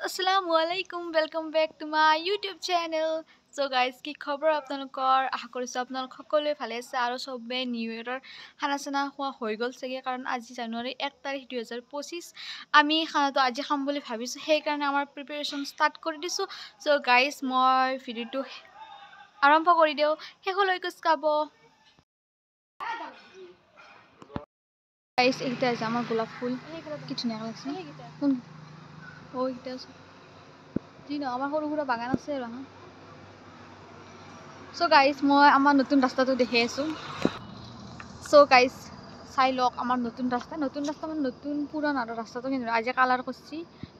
Assalamualaikum, welcome back to my YouTube channel. So guys, কি খবৰ আপোনালোকৰ? আশা কৰিছো আপোনালোক সকলোৱে ভালে আছে আৰু সবে নিউ ইয়াৰৰ খানা খোৱা হৈ গল চাগে কাৰণ আজি জানুৱাৰী 1 তাৰিখ 2025 আমি খানাটো আজি খাম বুলি ভাবিছো সেই কাৰণে আমাৰ প্ৰিপাৰেচন ষ্টাৰ্ট কৰি দিছো। So guys, মই ভিডিওটো আৰম্ভ কৰি দিও, শেষলৈকে চাব। Guys, এইটা আছে আমাৰ গোলাপ ফুল, কি ধুনীয়া লাগছে। কোন ও এইটা আছে দিন আমার সরু সরু বাগান আছে আর হ্যাঁ। সো গাইস মই আমার নতুন রাস্তাটো দেখে আছো। সো গাইস চাই লওক আমার নতুন রাস্তা মানে নতুন পুরান আর রাস্তাটো কিন্তু আজি কালার করছি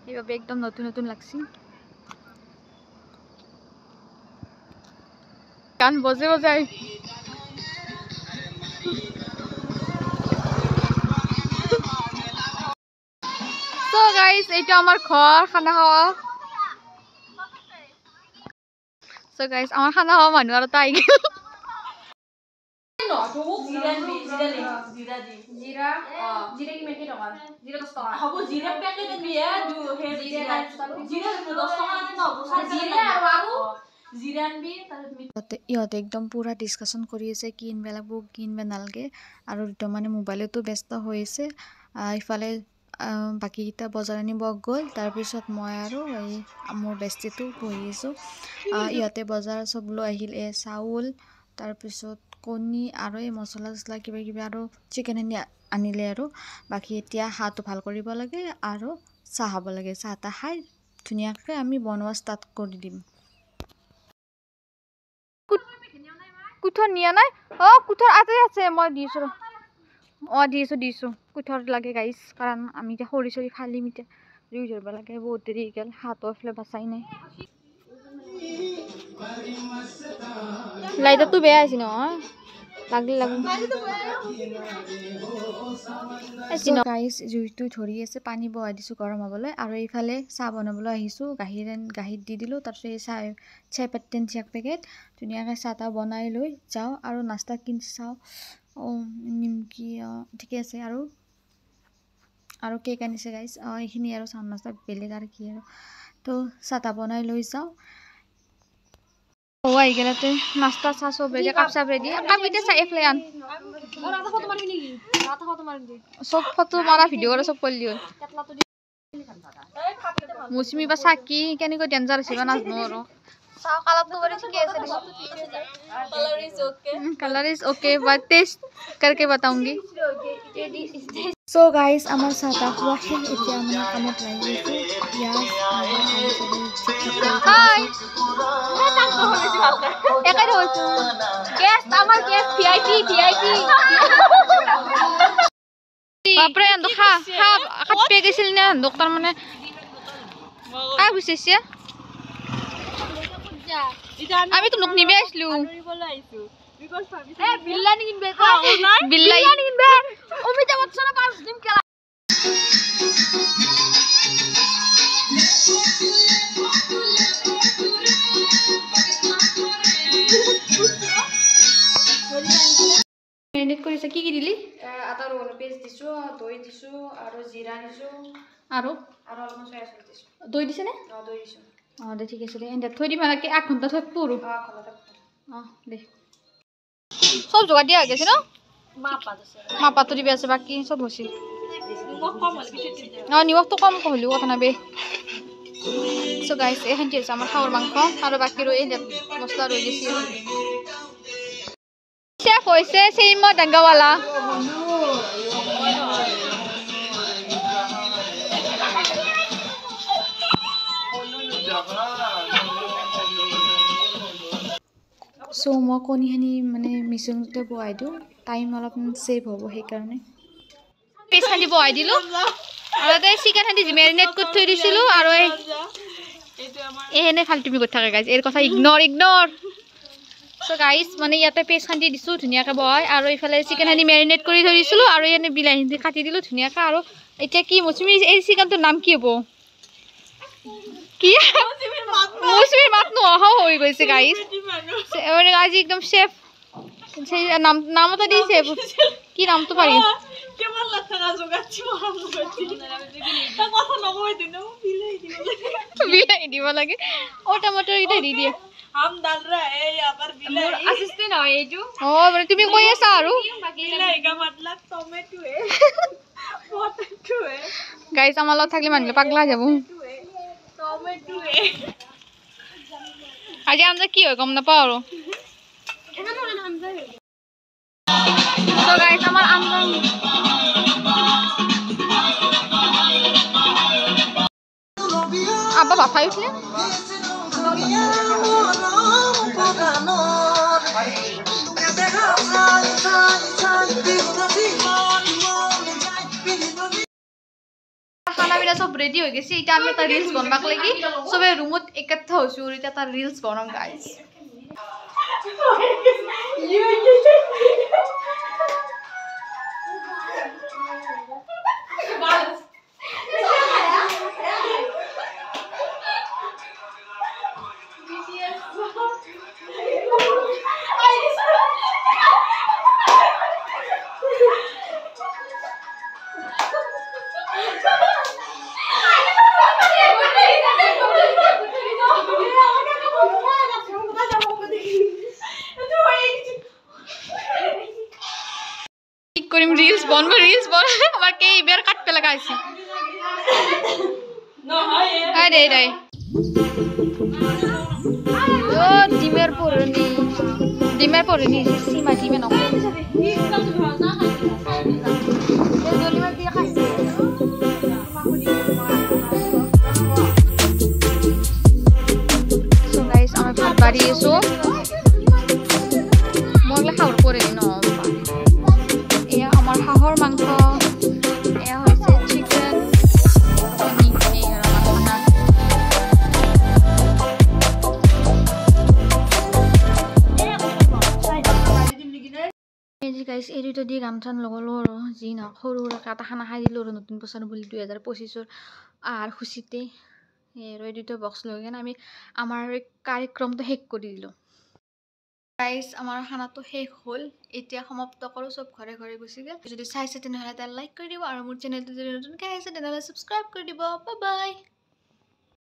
এইভাবে একদম নতুন নতুন লাগছে। গান বজে বজে সো গাইস এইটা আমার ঘর খানা খাওয়া। So guys, আমার খানা খাওয়া মানুষ আর তাই গেল। ইহঁতে একদম পুরা ডিসকাশন কৰি আছে কি কিনবা লাগব কি কিনবা নালগে আৰু দুটা মানে মোবাইলতো ব্যস্ত হৈ আছে। ইফালে বাকি কিটা বজাৰ আনিব গ'ল। তাৰ পিছত মই আৰু এই মোৰ বেষ্টিটো বহি আছো। ইহঁতে বজাৰ সব লৈ আহিল, চাউল তাৰ পিছত কণী আৰু এই মছলা চছলা কিবা কিবা আৰু চিকেন আনিলে আৰু বাকি এতিয়া হাতটো ভাল কৰিব লাগে আৰু চাহ খাব লাগে। চাহটা খাই ধুনীয়াকৈ আমি বনোৱা ষ্টাৰ্ট কৰি দিম। কুঠৰ নিয়া নাই? কুঠৰ আছে মই দিছো। দিছো কুঠৰ লাগে গাইছ কাৰণ আমি এতিয়া খৰি চৰি খালি মিতে জুই ধৰিব লাগে। বহুত দেৰি গেল, হাতৰ ফলে বাচাই নাই। লাইটটো বেয়া আছে নহয়, লাগলে গাইছ জুইটো ধৰি আছে, পানী বহাই দিছো গৰম হ'বলৈ আৰু এইফালে চাহ বনাবলৈ আহিছো। গাখীৰ দি দিলো, তাৰপিছত এই চাহ পাত্তেন এক পেকেট ধুনীয়াকৈ চাহ বনাই লৈ যাওঁ আৰু নাস্তা কিনি চাওঁ। নিমকি ঠিকে আছে আৰু কেক আনিছে গাইছ। এইখিনি আৰু চাহ নাস্তা বেলেগ আৰু কি আৰু তো চাহ বনাই লৈ যাওঁ। আহি গেলাতে নাস্তা চাহ সব রেডি, কাপ চাপ রেডি। কাপ এটা চাই এফলে আন সব ফটো মারা ভিডিও করে সব করলি হল। মৌসুমী বা চাকি কেনেকৈ ডেঞ্জাৰ আছে বা নাজনো আৰু চাও কালারটো করে ঠিকই আছে। Colour is okay but taste करके बताऊंगी। सो गाइस আমার সাথে খোৱা শেষ, এতিয়া আমি কামত লাগি আছো। পিয়াজ আৰু আলু সবে হাই একাই হইছো গেস আমার গেস ভিআইপি বাপরে এন্ড খা খাপে গেছিল না ডক্টর মানে কাই বুঝিছে আমি তো নক নিবে আসলু বিল্লানি কিনবে বিল্লানি কিনবে অমিতা বচ্চন 5 দিন খেলা। মেৰিনেট কৰিছে কি কি দিলি? আদা ৰহুন পেষ্ট দিছো, দৈ দিছো আৰু জিৰা দিছো আৰু অলপমান সয়া চচ দিছো। দৈ দিছে নে? দৈ দিছো। দে ঠিক আছে দে এন্ড থৈ দিম নাকি 1 ঘন্টা থৈ পুৰো। দে সব জোগাৰ দিয়া হৈ গৈছে ন? মাপাতো দিবি আছে বাকি সব হৈছে। নিমখটো কম হলেও কথা নাবে। সো গাইস এখন আছে আমার খাওয়ার মাংস আর বাকি রয়ে মশলা রয়ে গেছে। শেফ হয়েছে সেইমা ডাঙ্গাওয়ালা। সো মই কণীখিনি মানে মিশ্ৰণতে বহাই দিওঁ, টাইম অলপমান সেভ হ'ব সেইকাৰণে পেষ্ট খানি বহাই দিলো আৰু তাই চিকেন খানি মেৰিনেট কৰি থৈ দিছিলো আৰু এনে ফালতুমি কৰি থাকে গাইজ, এৰ কথা ইগনোৰ। সো গাইজ মানে ইয়াতে পেষ্ট খানি দিছো ধুনীয়াকৈ বহাই আৰু এইফালে চিকেন খানি মেৰিনেট কৰি থৈ দিছিলো আৰু এনে বিলাহী কাটি দিলো ধুনীয়াকৈ। আৰু এতিয়া কি মৌচুমী এই চিকেনটোৰ নাম কি হ'ব? কি মৌচুমীৰ মাত নোহোৱা হৈ গৈছে গাইজ। আজি একদম শেফ নাম এটা দিছে, কি নামটো পাৰি? বিলাহী দিব লাগে ও টমেটো এটা দি দিয়া हम डाल रहा है यहाँ पर बिलाई असिस्टेंट हो ये जो ও মানে তুমি কই আছা আৰু बिलाई का मतलब टोमेटो है पोटैटो है গাইস আমার লগত থাকলে মানুহ পাগলা যাব टोमेटो है আজি আমরা কি হয় গম নাপাও আৰু তো গাইস আমার আমরা আব্বা বাফাই উঠলে খানা পিনা সব রেডি হয়ে গেছে এটা আমি একটা রিলস বানাবাক লাগি সবে রুমত একত্র হইছো আর এটা তার রিলস বানাম গাইস করিম রিলস বনবো রিলস বন আমার কে বের কাটতে লাগাইছি ना है ये আই রে রে ও ডিমের পরনি সীমা ডিমে নক জলিমা দিয়ে খাইছে সো গাইস আমি ভাত বাড়ি এসো মগলা খাওয়ার পরে ন এয়া আমার হাঁহর মাংস এয়া হয়েছে চিকেন গাইছ এই দুটো দিয়ে গামছান লগালো আৰু যি নহওক সৰু সুৰাকৈ এটা খানা খাই দিলোঁ আৰু নতুন বছৰ বুলি 2025 আৰ খুশিতে আৰু এই দুটো বক্স লৈ কিনে আমি আমাৰ কাৰ্যক্ৰমটো শেষ কৰি দিলোঁ গাইছ আমাৰ খানাটো শেষ হ'ল এতিয়া সমাপ্ত কৰোঁ চব ঘৰে ঘৰে গুচি গ'ল যদি চাইছে তেনেহ'লে এটা লাইক কৰি দিব আৰু মোৰ চেনেলটো যদি নতুনকৈ আহিছে তেনেহ'লে ছাবস্ক্ৰাইব কৰি দিব বাই বাই